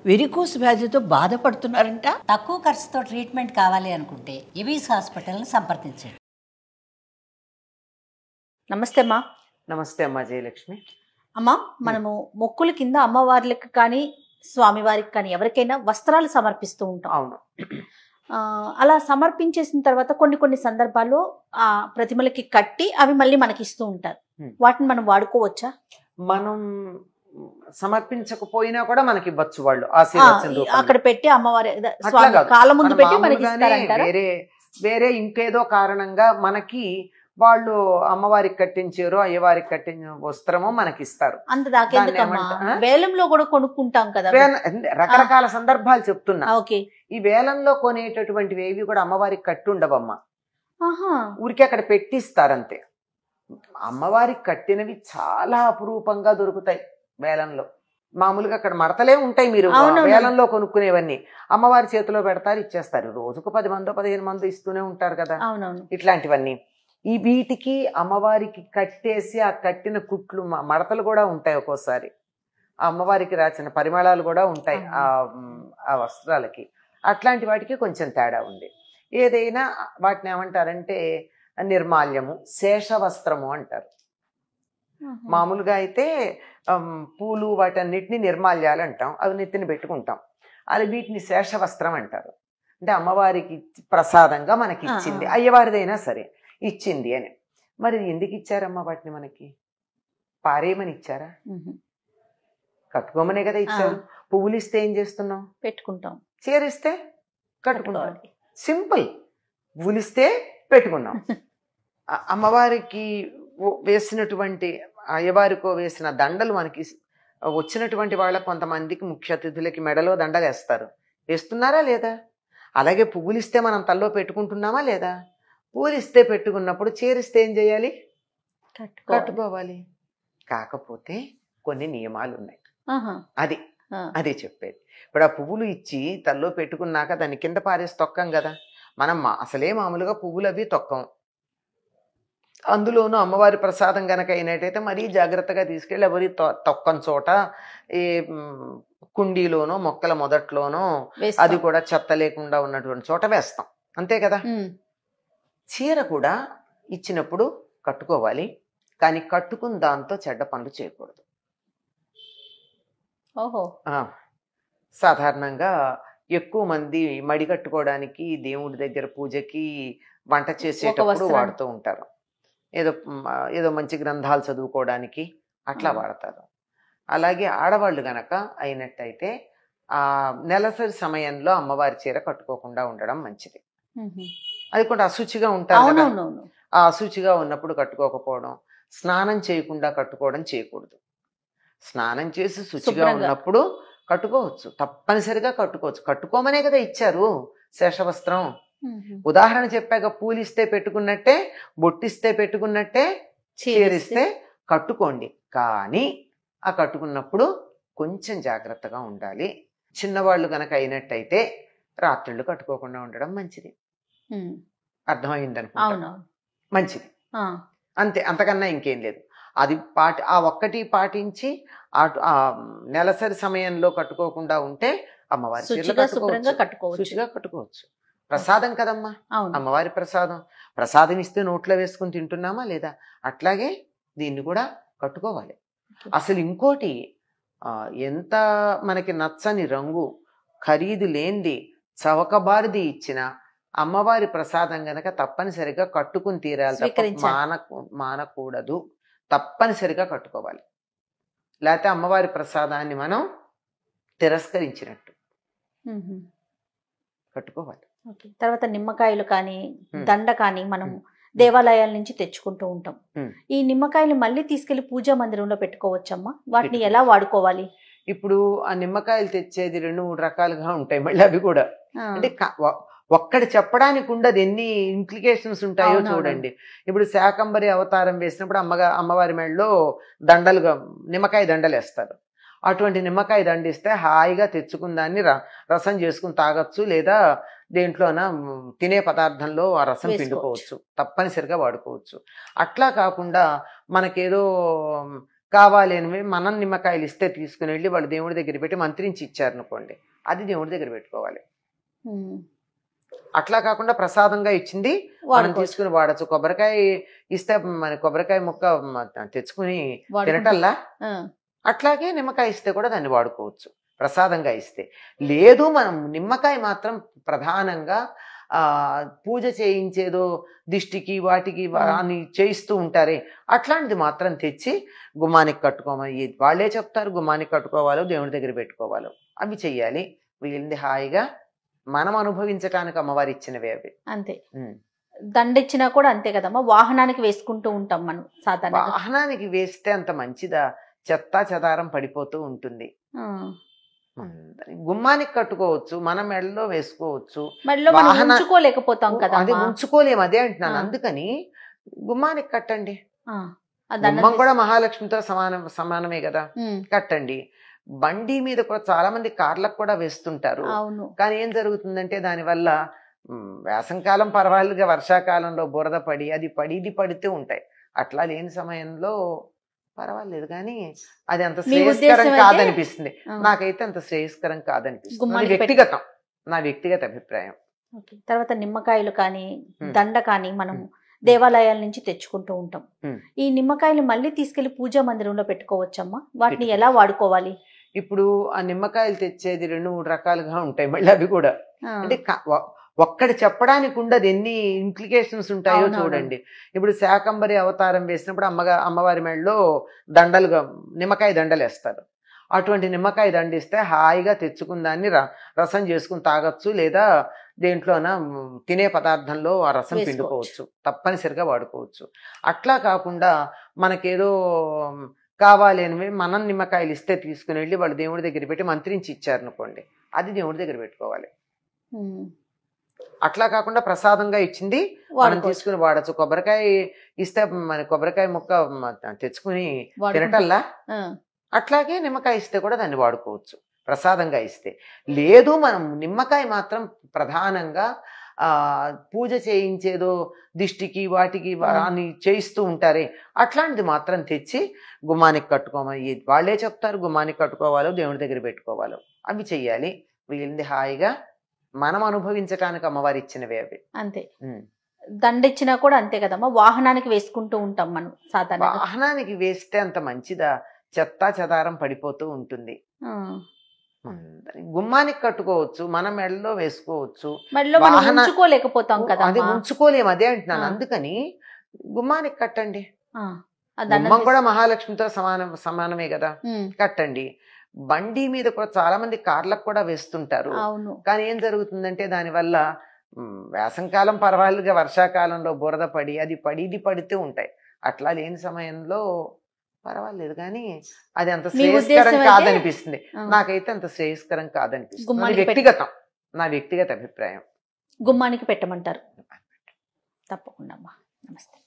Varicose వ్యాధితో బాధపడుతున్నారంట. తక్కువ ఖర్చుతో ట్రీట్మెంట్ కావాలి అనుకుంటే ఎవిస్ హాస్పిటల్ని సంప్రదించండి. నమస్తే అమ్మా. నమస్తే అమ్మా జయలక్ష్మి. అమ్మా, మనము మొక్కుల కింద అమ్మవార్లకు కానీ స్వామివారికి కానీ ఎవరికైనా వస్త్రాలు సమర్పిస్తూ ఉంటాం. అవును. అలా సమర్పించేసిన తర్వాత కొన్ని సందర్భాల్లో ఆ ప్రతిమలకి కట్టి అవి మళ్ళీ మనకి ఇస్తూ ఉంటారు. వాటిని మనం వాడుకోవచ్చా? మనం సమర్పించకపోయినా కూడా మనకి ఇవ్వచ్చు వాళ్ళు అక్కడ పెట్టి అమ్మవారి కాళ్ళ ముందు పెట్టి మనకి ఇస్తారంటారా? వేరే ఇంకేదో కారణంగా మనకి వాళ్ళు అమ్మవారికి కట్టించారో అయ్యవారికి కట్టించిన వస్త్రమో మనకి ఇస్తారు. అంత దాకెందుకమ్మా, వేలంలో కూడా కొనుక్కుంటాం కదా. రకరకాల సందర్భాలు చెప్తున్నా. ఓకే. ఈ వేలంలో కొనేటటువంటివి ఏవి కూడా అమ్మవారికి కట్టి ఉండవమ్మా, ఊరికే అక్కడ పెట్టిస్తారంతే. అమ్మవారికి కట్టినవి చాలా అపురూపంగా దొరుకుతాయి వేలంలో. మామూలుగా అక్కడ మడతలే ఉంటాయి. మీరు వేలంలో కొనుక్కునేవన్నీ అమ్మవారి చేతిలో పెడతారు, ఇచ్చేస్తారు. రోజుకు 10 మందో 15 మందో ఇస్తూనే ఉంటారు కదా ఇట్లాంటివన్నీ. ఈ వీటికి అమ్మవారికి కట్టేసి ఆ కట్టిన కుట్లు మడతలు కూడా ఉంటాయి. ఒక్కోసారి ఆ అమ్మవారికి రాసిన పరిమళాలు కూడా ఉంటాయి ఆ వస్త్రాలకి. అట్లాంటి వాటికి కొంచెం తేడా ఉంది. ఏదైనా వాటిని ఏమంటారంటే నిర్మాల్యము, శేషవస్త్రము అంటారు. మామూలుగా అయితే పూలు వాటన్నిటిని నిర్మాల్యాలు అంటాం, అవి నెత్తిని పెట్టుకుంటాం. అది వీటిని శేషవస్త్రం అంటారు. అంటే అమ్మవారికి ప్రసాదంగా మనకి ఇచ్చింది, అయ్యవారిదైనా సరే ఇచ్చింది అని. మరి ఎందుకు ఇచ్చారమ్మా వాటిని? మనకి పారేయమని ఇచ్చారా? కట్టుకోమనే కదా ఇచ్చారు. పువ్వులు ఇస్తే ఏం చేస్తున్నాం? పెట్టుకుంటాం. చీరిస్తే కట్టుకుంటాం. సింపుల్. పువ్వులు ఇస్తే పెట్టుకున్నాం. అమ్మవారికి వేసినటువంటి అయ్యవారికో వేసిన దండలు మనకి వచ్చినటువంటి వాళ్ళ కొంతమందికి ముఖ్య అతిథులకి మెడలో దండలు వేస్తారు. వేస్తున్నారా లేదా? అలాగే పువ్వులు ఇస్తే మనం తల్లో పెట్టుకుంటున్నామా లేదా? పువ్వులు ఇస్తే పెట్టుకున్నప్పుడు చీరిస్తే ఏం చేయాలి? కట్టుకోవాలి. కాకపోతే కొన్ని నియమాలు ఉన్నాయి. అదే చెప్పేది. ఇప్పుడు ఆ పువ్వులు ఇచ్చి తల్లో పెట్టుకున్నాక దాన్ని కింద పారేసి తొక్కం కదా. మనం అసలే మామూలుగా పువ్వులు అవి తొక్కం. అందులోనూ అమ్మవారి ప్రసాదం గనక అయినట్టయితే మరీ జాగ్రత్తగా తీసుకెళ్ళి ఎవరి తొక్కని చోట ఈ కుండీలోనో మొక్కల మొదట్లోనో అది కూడా చెత్త లేకుండా ఉన్నటువంటి చోట వేస్తాం, అంతే కదా. చీర కూడా ఇచ్చినప్పుడు కట్టుకోవాలి, కానీ కట్టుకున్న దాంతో చెడ్డ పనులు చేయకూడదు. సాధారణంగా ఎక్కువ మంది మడి కట్టుకోవడానికి, దేవుడి దగ్గర పూజకి, వంట చేసేటప్పుడు వాడుతూ ఉంటారు. ఏదో మంచి గ్రంథాలు చదువుకోవడానికి అట్లా వాడతారు. అలాగే ఆడవాళ్ళు గనక అయినట్టయితే ఆ నెలసరి సమయంలో అమ్మవారి చీర కట్టుకోకుండా ఉండడం మంచిది. అది కూడా అశుచిగా ఉంటారు కదా. ఆ అశుచిగా ఉన్నప్పుడు కట్టుకోకపోవడం, స్నానం చేయకుండా కట్టుకోవడం చేయకూడదు. స్నానం చేసి శుచిగా ఉన్నప్పుడు కట్టుకోవచ్చు, తప్పనిసరిగా కట్టుకోవచ్చు. కట్టుకోమనే కదా ఇచ్చారు శేషవస్త్రం. ఉదాహరణ చెప్పాక పూలిస్తే పెట్టుకున్నట్టే, బొట్టిస్తే పెట్టుకున్నట్టే, చీరిస్తే కట్టుకోండి. కానీ ఆ కట్టుకున్నప్పుడు కొంచెం జాగ్రత్తగా ఉండాలి. చిన్నవాళ్ళు గనక అయినట్టయితే రాత్రిళ్ళు కట్టుకోకుండా ఉండడం మంచిది. అర్థమైంది అనుకుంటా. మంచిది, అంతే. అంతకన్నా ఇంకేం లేదు. అది ఆ ఒక్కటి పాటించి ఆ నెలసరి సమయంలో కట్టుకోకుండా ఉంటే అమ్మవారి చీరలు శుచిగా కట్టుకోవచ్చు. ప్రసాదం కదమ్మా, అమ్మవారి ప్రసాదం ఇస్తే నోట్లో వేసుకుని తింటున్నామా లేదా? అట్లాగే దీన్ని కూడా కట్టుకోవాలి. అసలు ఇంకోటి, ఎంత మనకి నచ్చని రంగు, ఖరీదు లేనిది, చవకబారిది ఇచ్చిన అమ్మవారి ప్రసాదం గనక తప్పనిసరిగా కట్టుకుని తీరాలి, మానకూడదు. తప్పనిసరిగా కట్టుకోవాలి. లేకపోతే అమ్మవారి ప్రసాదాన్ని మనం తిరస్కరించినట్టు. కట్టుకోవాలి. తర్వాత నిమ్మకాయలు కానీ దండ కానీ మనం దేవాలయాల నుంచి తెచ్చుకుంటూ ఉంటాం. ఈ నిమ్మకాయలు మళ్ళీ తీసుకెళ్లి పూజా మందిరంలో పెట్టుకోవచ్చమ్మా? వాటిని ఎలా వాడుకోవాలి? ఇప్పుడు ఆ నిమ్మకాయలు తెచ్చేది 2-3 రకాలుగా ఉంటాయి. మళ్ళీ అవి కూడా అంటే ఒక్కటి చెప్పడానికి ఉండదు, ఎన్ని ఇంప్లికేషన్స్ ఉంటాయో చూడండి. ఇప్పుడు శాకంబరి అవతారం వేసినప్పుడు అమ్మవారి మెడలో దండలుగా నిమ్మకాయ దండలు వేస్తారు. అటువంటి నిమ్మకాయ దండిస్తే హాయిగా తెచ్చుకున్న దాన్ని రసం చేసుకుని తాగొచ్చు, లేదా దేంట్లోన తినే పదార్థంలో ఆ రసం పిండుకోవచ్చు, తప్పనిసరిగా వాడుకోవచ్చు. అట్లా కాకుండా మనకేదో కావాలి అని మనం నిమ్మకాయలు ఇస్తే తీసుకుని వెళ్ళి వాళ్ళు దేవుడి దగ్గర పెట్టి మంత్రించి ఇచ్చారనుకోండి, అది దేవుడి దగ్గర పెట్టుకోవాలి. అట్లా కాకుండా ప్రసాదంగా ఇచ్చింది మనం తీసుకుని వాడచ్చు. కొబ్బరికాయ ఇస్తే మన కొబ్బరికాయ ముక్క తెచ్చుకుని తినటల్లా, అట్లాగే నిమ్మకాయ ఇస్తే కూడా దాన్ని వాడుకోవచ్చు ప్రసాదంగా ఇస్తే. లేదు మనం నిమ్మకాయ మాత్రం ప్రధానంగా పూజ చేయించేదో దిష్టికి వాటికి అని చేయిస్తూ ఉంటారే, అట్లాంటిది మాత్రం తెచ్చి గుమ్మానికి కట్టుకోమని వాళ్ళే చెప్తారు. గుమ్మానికి కట్టుకోవాలో దేవుడి దగ్గర పెట్టుకోవాలో అవి చెయ్యాలి. వీళ్ళది హాయిగా మనం అనుభవించడానికి అమ్మవారు ఇచ్చినవే అవి. అంతే. దండ ఇచ్చినా కూడా అంతే కదమ్మా, వాహనానికి వేసుకుంటూ ఉంటాం మనం సాధారణ. వాహనానికి వేస్తే అంత మంచిదా? చెత్తా చెదారం పడిపోతూ ఉంటుంది. గుమ్మానికి కట్టుకోవచ్చు, మన మెడలో వేసుకోవచ్చు, ఉంచుకోలేకపోతాం కదా, అది ఉంచుకోలేము. అదే అంటున్నాను. అందుకని గుమ్మానికి కట్టండి. గుమ్మం కూడా మహాలక్ష్మితో సమానమే కదా, కట్టండి. బండి మీద కూడా చాలా మంది కార్లకు కూడా వేస్తుంటారు. కానీ ఏం జరుగుతుందంటే దానివల్ల వేసంకాలం పర్వాలేదుగా, వర్షాకాలంలో బురద పడి అది ఇది పడుతూ ఉంటాయి. అట్లా లేని సమయంలో పర్వాలేదు, కానీ అది అంత శ్రేయస్కరం కాదనిపిస్తుంది. నాకైతే అంత శ్రేయస్కరం కాదనిపిస్తుంది. నా వ్యక్తిగత అభిప్రాయం. తర్వాత నిమ్మకాయలు కానీ దండ కానీ మనం దేవాలయాల నుంచి తెచ్చుకుంటూ ఉంటాం. ఈ నిమ్మకాయలు మళ్ళీ తీసుకెళ్లి పూజా మందిరంలో పెట్టుకోవచ్చమ్మా? వాటిని ఎలా వాడుకోవాలి? ఇప్పుడు ఆ నిమ్మకాయలు తెచ్చేది 2-3 రకాలుగా ఉంటాయి. మళ్ళీ అవి కూడా అంటే ఒక్కటి చెప్పడానికి ఉండదు, ఎన్ని ఇంప్లికేషన్స్ ఉంటాయో చూడండి. ఇప్పుడు శాకంబరి అవతారం వేసినప్పుడు అమ్మవారి మెడలో దండలుగా నిమ్మకాయ దండలు వేస్తారు. అటువంటి నిమ్మకాయ దండిస్తే హాయిగా తెచ్చుకున్న దాన్ని రసం చేసుకుని తాగొచ్చు, లేదా దేంట్లోన తినే పదార్థంలో ఆ రసం పిండుకోవచ్చు, తప్పనిసరిగా వాడుకోవచ్చు. అట్లా కాకుండా మనకేదో కావాలి అని మనం నిమ్మకాయలు ఇస్తే తీసుకుని వెళ్ళి వాళ్ళు దేవుడి దగ్గర పెట్టి మంత్రించి ఇచ్చారనుకోండి, అది దేవుడి దగ్గర పెట్టుకోవాలి. అట్లా కాకుండా ప్రసాదంగా ఇచ్చింది మనం తీసుకుని వాడచ్చు. కొబ్బరికాయ ఇస్తే మన కొబ్బరికాయ ముక్క తెచ్చుకుని తినటల్లా, అట్లాగే నిమ్మకాయ ఇస్తే కూడా దాన్ని వాడుకోవచ్చు ప్రసాదంగా ఇస్తే. లేదు మనం నిమ్మకాయ మాత్రం ప్రధానంగా పూజ చేయించేదో దిష్టికి వాటికి అని చేయిస్తూ ఉంటారే, అట్లాంటిది మాత్రం తెచ్చి గుమ్మానికి కట్టుకోమని వాళ్ళే చెప్తారు. గుమ్మానికి కట్టుకోవాలో దేవుడి దగ్గర పెట్టుకోవాలో అవి చెయ్యాలి. వీళ్ళది హాయిగా మనం అనుభవించడానికి అమ్మవారు ఇచ్చినవే అవి. అంతే. దండ ఇచ్చినా కూడా అంతే కదమ్మా, వాహనానికి వేసుకుంటూ ఉంటాం మనం సాధారణ. వాహనానికి వేస్తే అంత మంచిదా? చెత్తా చెదారం పడిపోతూ ఉంటుంది. గుమ్మానికి కట్టుకోవచ్చు, మన మెడలో వేసుకోవచ్చు, ఉంచుకోలేకపోతాం కదా, అది ఉంచుకోలేము. అదే అంటున్నాను. అందుకని గుమ్మానికి కట్టండి. గుమ్మం కూడా మహాలక్ష్మితో సమానమే కదా, కట్టండి. బండి మీద కూడా చాలా మంది కార్లకు కూడా వేస్తుంటారు. కానీ ఏం జరుగుతుందంటే దానివల్ల వేసంకాలం పర్వాలేదుగా, వర్షాకాలంలో బురద పడి అది ఇది పడుతూ ఉంటాయి. అట్లా లేని సమయంలో పర్వాలేదు, కానీ అది అంత శ్రేయస్కరం కాదనిపిస్తుంది. నాకైతే అంత శ్రేయస్కరం కాదనిపిస్తుంది. నా వ్యక్తిగత అభిప్రాయం. గుమ్మానికి పెట్టమంటారు. తప్పకుండా అమ్మా. నమస్తే.